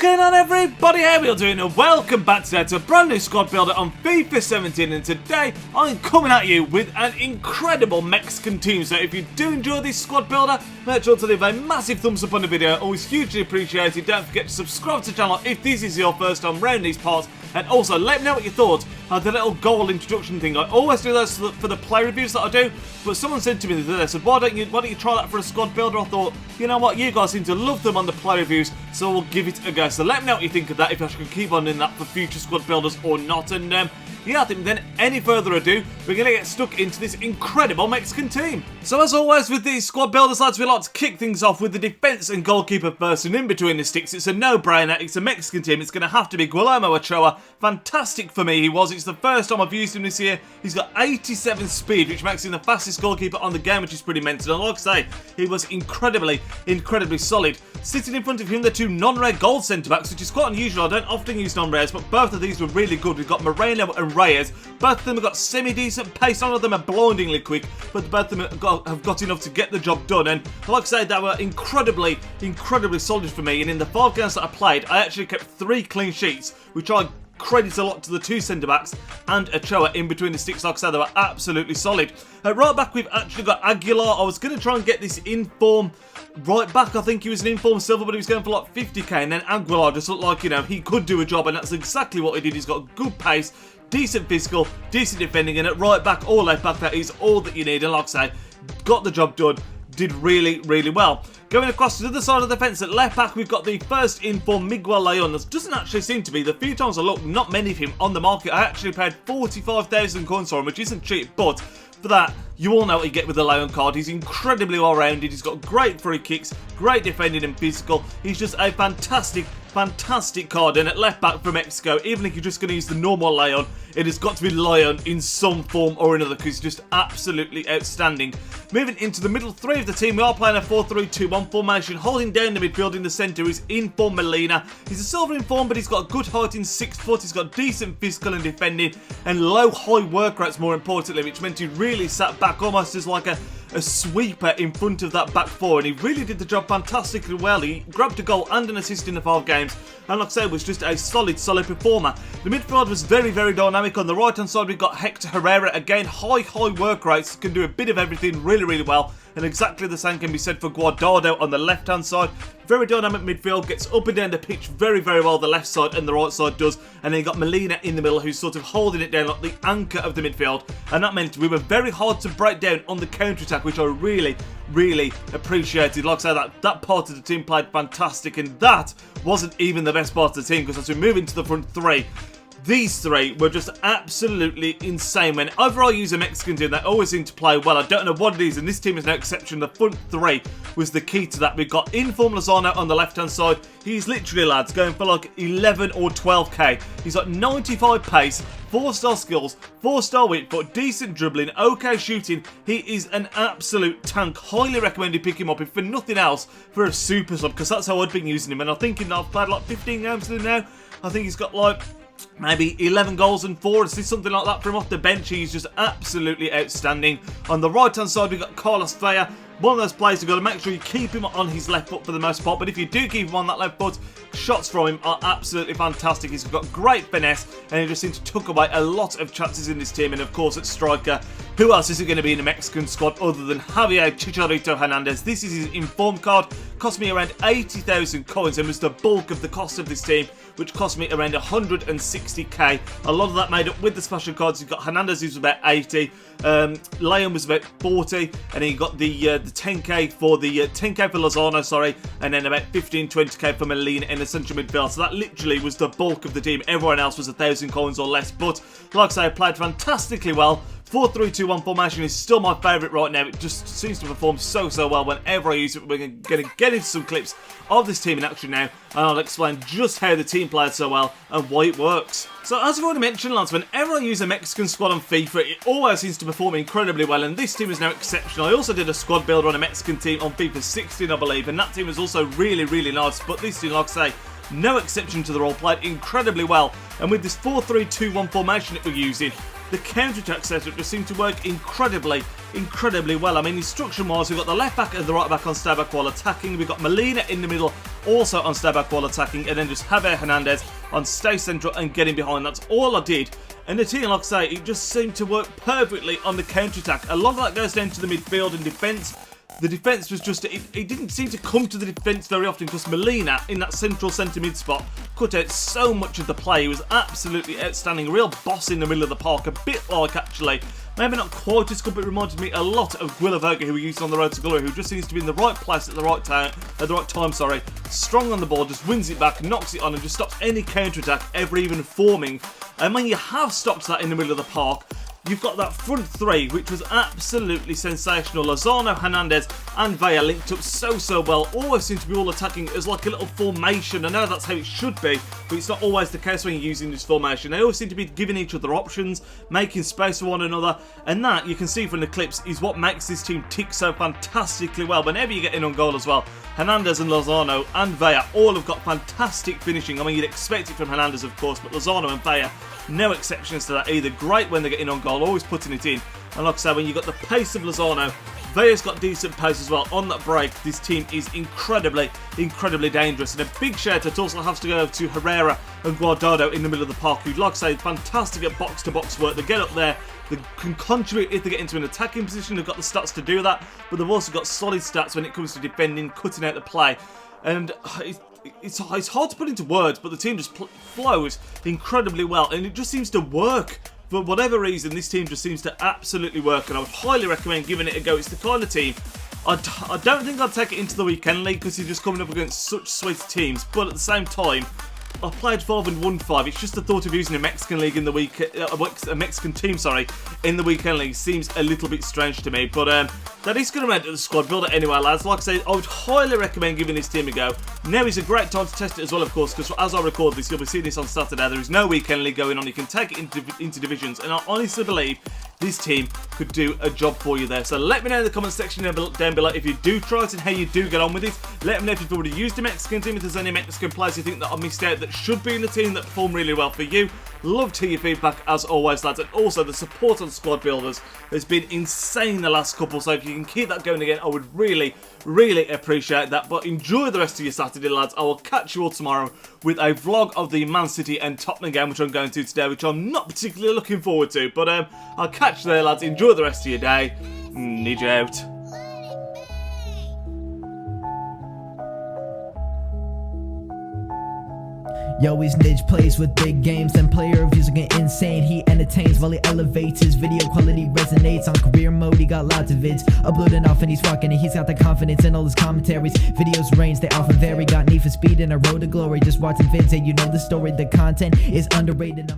going on, everybody? How are we all doing? And welcome back today to a brand new squad builder on FIFA 17. And today I'm coming at you with an incredible Mexican team. So if you do enjoy this squad builder, make sure to leave a massive thumbs up on the video. Always hugely appreciated. Don't forget to subscribe to the channel if this is your first time around these parts. And also let me know what you thought of the little goal introduction thing. I always do those for the play reviews that I do, but someone said to me the other day, they said, why don't you try that for a squad builder? I thought, you know what, you guys seem to love them on the play reviews, so we'll give it a go. So let me know what you think of that, if I should keep on doing that for future squad builders or not. And yeah, I think then any further ado, we're going to get stuck into this incredible Mexican team. So as always with these squad builders, lads, we like to kick things off with the defence and goalkeeper first, and in between the sticks, it's a no-brainer. It's a Mexican team. It's going to have to be Guillermo Ochoa. Fantastic for me, he was. It's the first time I've used him this year. He's got 87 speed, which makes him the fastest goalkeeper on the game, which is pretty mental. And like I say, he was incredibly solid. Sitting in front of him, the two non-rare gold centre-backs, which is quite unusual. I don't often use non-rares, but both of these were really good. We've got Moreno and Reyes. Both of them have got semi-decent pace. None of them are blindingly quick, but both of them have got enough to get the job done. And like I say, they were incredibly solid for me. And in the 5 games that I played, I actually kept 3 clean sheets, which I credit a lot to the 2 centre-backs and Ochoa in between the sticks. Like I said, they were absolutely solid. Right back, we've actually got Aguilar. I was going to try and get this in-form right back. I think he was an informed silver, but he was going for like 50k, and then Aguilar just looked like, you know, he could do a job, and that's exactly what he did. He's got good pace, decent physical, decent defending, and at right back or left back, that is all that you need. And like I say, got the job done, did really well. Going across to the other side of the fence at left back, we've got the first informed Miguel Layun. This doesn't actually seem to be. The few times I looked, not many of him on the market. I actually paid 45,000 coins for him, which isn't cheap, but for that, you all know what you get with the Layun card. He's incredibly well-rounded. He's got great free kicks, great defending and physical. He's just a fantastic card. And at left back for Mexico, even if you're just going to use the normal Layun, it has got to be Layun in some form or another, because he's just absolutely outstanding. Moving into the middle 3 of the team, we are playing a 4-3-2-1 formation. Holding down the midfield in the centre is informed Molina. He's a silver informed, but he's got good height in 6 foot. He's got decent physical and defending, and low-high work rates more importantly, which meant he really sat back almost as like a sweeper in front of that back 4, and he really did the job fantastically well. He grabbed a goal and an assist in the 5 games, and like I say, was just a solid performer. The midfield was very dynamic. On the right hand side, we've got Hector Herrera. Again, high work rates, can do a bit of everything really well, and exactly the same can be said for Guardado on the left hand side. Very dynamic midfield, gets up and down the pitch very well, the left side and the right side does. And then you got Molina in the middle, who's sort of holding it down like the anchor of the midfield, and that meant we were very hard to break down on the counter-attack, which I really appreciated. Like I said, that part of the team played fantastic, and that wasn't even the best part of the team, because as we move into the front 3, these 3 were just absolutely insane. Whenever I use a Mexican team, they always seem to play well. I don't know what it is, and this team is no exception. The front 3 was the key to that. We've got informed Lozano on the left-hand side. He's literally, lads, going for like 11 or 12k. He's got 95 pace, 4-star skills, 4-star weak foot, decent dribbling, okay shooting. He is an absolute tank. Highly recommend you pick him up, if for nothing else, for a super sub, because that's how I've been using him. And I'm thinking I've played like 15 games with him now. I think he's got like maybe 11 goals and 4 assists, something like that, from off the bench. He's just absolutely outstanding. On the right hand side, we've got Carlos Vela. One of those players you've got to make sure you keep him on his left foot for the most part, but if you do keep him on that left foot, shots from him are absolutely fantastic. He's got great finesse, and he just seems to tuck away a lot of chances in this team. And of course at striker, who else is it going to be in the Mexican squad other than Javier Chicharito Hernandez? This is his informed card. Cost me around 80,000 coins, and was the bulk of the cost of this team, which cost me around 160k. A lot of that made up with the special cards. You've got Hernandez, who's about 80, Layun was about 40, and then you got the 10k for Lozano, sorry, and then about 15-20k for Molina in the central midfield. So that literally was the bulk of the team. Everyone else was 1,000 coins or less, but like I say, I played fantastically well. 4-3-2-1 formation is still my favourite right now. It just seems to perform so well whenever I use it. We're going to get into some clips of this team in action now, and I'll explain just how the team played so well and why it works. So as I've already mentioned, lads, whenever I use a Mexican squad on FIFA, it always seems to perform incredibly well, and this team is no exception. I also did a squad builder on a Mexican team on FIFA 16, I believe, and that team was also really nice, but this team, like I say, no exception to the rule, played incredibly well. And with this 4-3-2-1 formation that we're using, the counter-attack setup just seemed to work incredibly well. I mean, instruction-wise, we've got the left back and the right back on stay back while attacking. We've got Molina in the middle, also on stay back while attacking, and then just Javier Hernandez on stay central and getting behind. That's all I did. And the team, like I say, it just seemed to work perfectly on the counter-attack. A lot of that goes down to the midfield and defence. The defence was just, it didn't seem to come to the defence very often because Molina, in that central centre mid spot, cut out so much of the play. He was absolutely outstanding, a real boss in the middle of the park, a bit like, actually, maybe not quite as good, but it reminded me a lot of Guilavogga, who we used on the road to glory, who just seems to be in the right place at the right time, strong on the ball, just wins it back, knocks it on, and just stops any counter-attack ever even forming. And when you have stopped that in the middle of the park, you've got that front three, which was absolutely sensational. Lozano, Hernandez and Villa linked up so well. Always seem to be all attacking as like a little formation. I know that's how it should be, but it's not always the case when you're using this formation. They always seem to be giving each other options, making space for one another, and that, you can see from the clips, is what makes this team tick so fantastically well. Whenever you get in on goal as well, Hernandez and Lozano and Villa all have got fantastic finishing. I mean, you'd expect it from Hernandez, of course, but Lozano and Villa, no exceptions to that either. Great when they get in on goal, always putting it in. And like I say, when you've got the pace of Lozano, Villa's got decent pace as well. On that break, this team is incredibly dangerous. And a big shout out also has to go to Herrera and Guardado in the middle of the park, who, like I say, fantastic at box-to-box work. They get up there, they can contribute if they get into an attacking position. They've got the stats to do that, but they've also got solid stats when it comes to defending, cutting out the play. And it's hard to put into words, but the team just flows incredibly well, and it just seems to work. For whatever reason, this team just seems to absolutely work, and I would highly recommend giving it a go. It's the kind of team, I don't think I'd take it into the weekend league because you're just coming up against such sweet teams, but at the same time, I played 5 and won 5. It's just the thought of using a Mexican league in the week, a Mexican team, sorry, in the weekend league seems a little bit strange to me. But that is going to add to the squad builder anyway, lads. Like I said, I would highly recommend giving this team a go. Now is a great time to test it as well, of course, because as I record this, you'll be seeing this on Saturday. There is no weekend league going on. You can take it into divisions, and I honestly believe this team could do a job for you there. So let me know in the comment section down below if you do try it and how you do get on with it. Let me know if you've already used a Mexican team, if there's any Mexican players you think that I missed out that should be in the team that perform really well for you. Love to hear your feedback as always, lads. And also the support on squad builders has been insane the last couple, so if you can keep that going again, I would really appreciate that. But enjoy the rest of your Saturday, lads. I will catch you all tomorrow with a vlog of the Man City and Tottenham game, which I'm going to today, which I'm not particularly looking forward to. But I'll catch you there, lads. Enjoy the rest of your day. Nidge out. Yo, he's Nidge, plays with big games and player reviews are getting insane. He entertains while he elevates, his video quality resonates. On career mode, he got lots of vids uploading off and he's rocking it. He's got the confidence in all his commentaries. Videos range, they often vary. Got need for speed and a road to glory. Just watching vids and you know the story. The content is underrated.